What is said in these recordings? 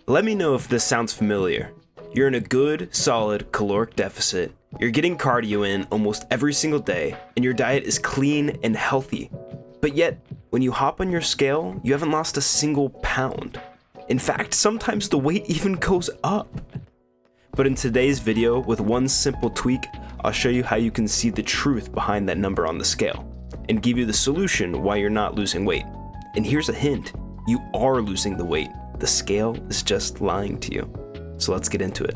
Let me know if this sounds familiar. You're in a good, solid caloric deficit, you're getting cardio in almost every single day, and your diet is clean and healthy. But yet, when you hop on your scale, you haven't lost a single pound. In fact, sometimes the weight even goes up. But in today's video, with one simple tweak, I'll show you how you can see the truth behind that number on the scale, and give you the solution why you're not losing weight. And here's a hint, you are losing the weight. The scale is just lying to you. So let's get into it.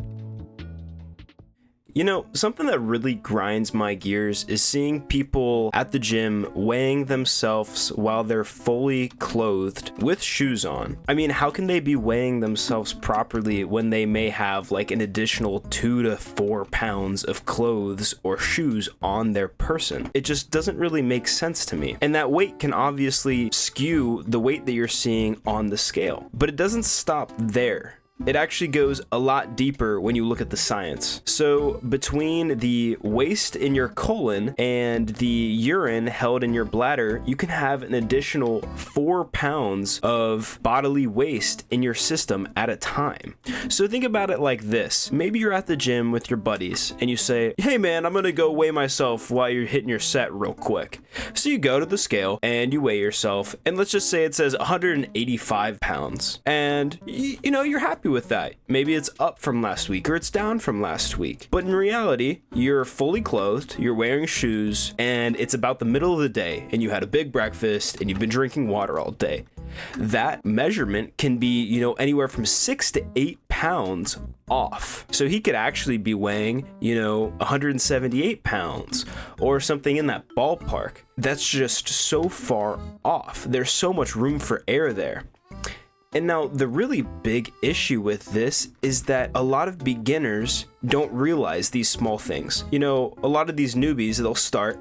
You know, something that really grinds my gears is seeing people at the gym weighing themselves while they're fully clothed with shoes on. I mean, how can they be weighing themselves properly when they may have like an additional 2 to 4 pounds of clothes or shoes on their person? It just doesn't really make sense to me. And that weight can obviously skew the weight that you're seeing on the scale, but it doesn't stop there. It actually goes a lot deeper when you look at the science. So between the waste in your colon and the urine held in your bladder, you can have an additional 4 pounds of bodily waste in your system at a time. So think about it like this. Maybe you're at the gym with your buddies and you say, hey man, I'm gonna go weigh myself while you're hitting your set real quick. So you go to the scale and you weigh yourself, and let's just say it says 185 pounds. And you know, you're happy with that. Maybe it's up from last week or it's down from last week. But in reality, you're fully clothed, you're wearing shoes, and it's about the middle of the day and you had a big breakfast and you've been drinking water all day. That measurement can be, you know, anywhere from 6 to 8 pounds off. So he could actually be weighing, you know, 178 pounds or something in that ballpark. That's just so far off. There's so much room for error there. And now the really big issue with this is that a lot of beginners don't realize these small things. You know, a lot of these newbies,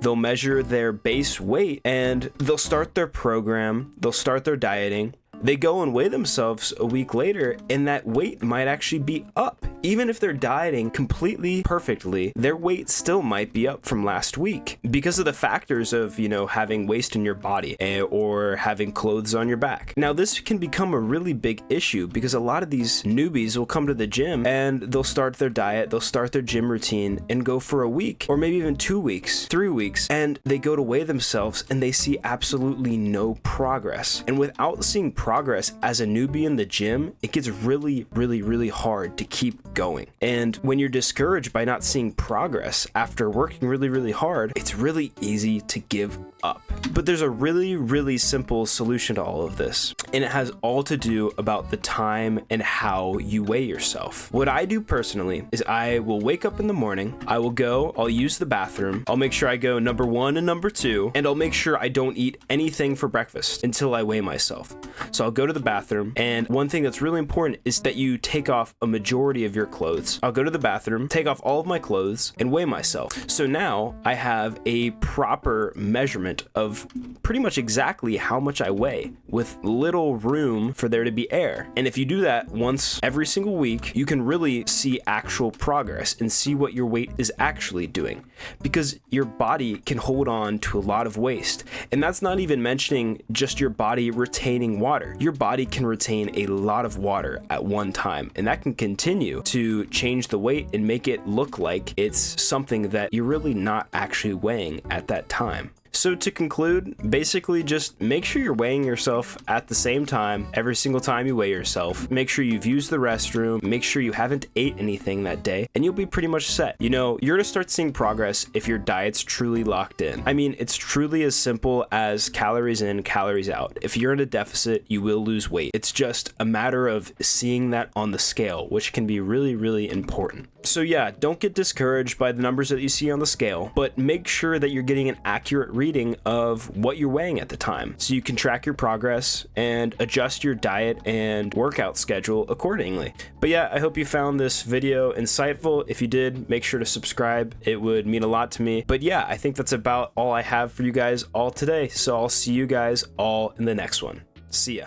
they'll measure their base weight and they'll start their program, they'll start their dieting. They go and weigh themselves a week later and that weight might actually be up. Even if they're dieting completely perfectly, their weight still might be up from last week because of the factors of, you know, having waste in your body or having clothes on your back. Now, this can become a really big issue because a lot of these newbies will come to the gym and they'll start their diet, they'll start their gym routine and go for a week or maybe even 2 weeks, 3 weeks, and they go to weigh themselves and they see absolutely no progress. And without seeing progress as a newbie in the gym, it gets really, really, really hard to keep going. And when you're discouraged by not seeing progress after working really, really hard, it's really easy to give up. But there's a really, really simple solution to all of this, and it has all to do about the time and how you weigh yourself. What I do personally is I will wake up in the morning, I'll use the bathroom, I'll make sure I go number 1 and number 2, and I'll make sure I don't eat anything for breakfast until I weigh myself. So I'll go to the bathroom, and one thing that's really important is that you take off a majority of your clothes. I'll go to the bathroom, take off all of my clothes, and weigh myself. So now I have a proper measurement of pretty much exactly how much I weigh with little room for there to be air. And if you do that once every single week, you can really see actual progress and see what your weight is actually doing, because your body can hold on to a lot of waste. And that's not even mentioning just your body retaining water. Your body can retain a lot of water at one time, and that can continue to change the weight and make it look like it's something that you're really not actually weighing at that time. So to conclude, basically just make sure you're weighing yourself at the same time every single time you weigh yourself. Make sure you've used the restroom, make sure you haven't ate anything that day, and you'll be pretty much set. You know, you're gonna start seeing progress if your diet's truly locked in. I mean, it's truly as simple as calories in, calories out. If you're in a deficit, you will lose weight. It's just a matter of seeing that on the scale, which can be really, really important. So yeah, don't get discouraged by the numbers that you see on the scale, but make sure that you're getting an accurate reading of what you're weighing at the time so you can track your progress and adjust your diet and workout schedule accordingly. But yeah, I hope you found this video insightful. If you did, make sure to subscribe. It would mean a lot to me. But yeah, I think that's about all I have for you guys all today. So I'll see you guys all in the next one. See ya.